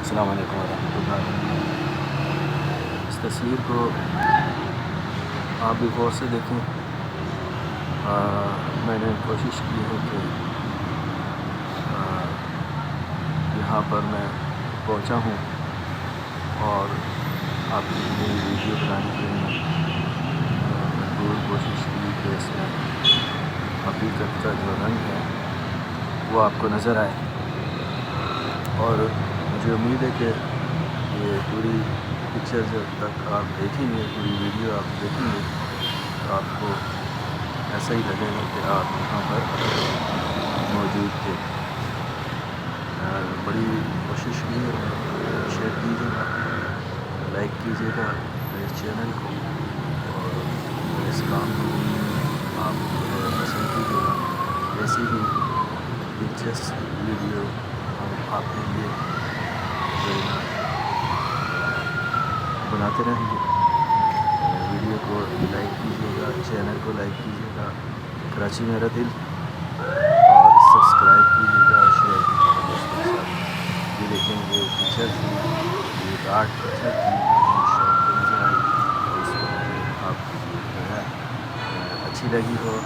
السلام علیکم ورحمۃ اللہ وبرکاتہ۔ اس تصویر کو آپ بھی غور سے دیکھیں۔ میں نے کوشش کی ہے کہ یہاں پر میں پہنچا ہوں اور آپ کے لیے ویڈیو بنانے کے لیے بھرپور کوشش کی کہ اس میں حقیقت کا جو رنگ ہے وہ آپ کو نظر آئے، اور مجھے امید ہے کہ یہ پوری پکچر جب تک آپ دیکھیں گے، پوری ویڈیو آپ دیکھیں گے تو آپ کو ایسا ہی لگے گا کہ آپ یہاں پر موجود تھے۔ بڑی کوشش کی ہے، شیئر کیجیے گا، لائک کیجیے گا میرے چینل کو، اور میرے اس کام کو آپ پسند کیجیے گا۔ ایسی ہی دلچسپ ویڈیو ہم آپ کے لیے بناتے رہیں گے۔ ویڈیو کو لائک کیجیے گا، چینل کو لائک کیجیے گا، کراچی میرا دل، اور سبسکرائب کیجیے گا، شیئر کیجیے گا دوستوں کے ساتھ۔ یہ دیکھیں، یہ پکچر تھی، یہ ایک آرٹ پکچر تھی جو مجھے شوق پہ نظر آئی، اور اس کو میں نے آپ کے لیے جو ہے اچھی لگی ہو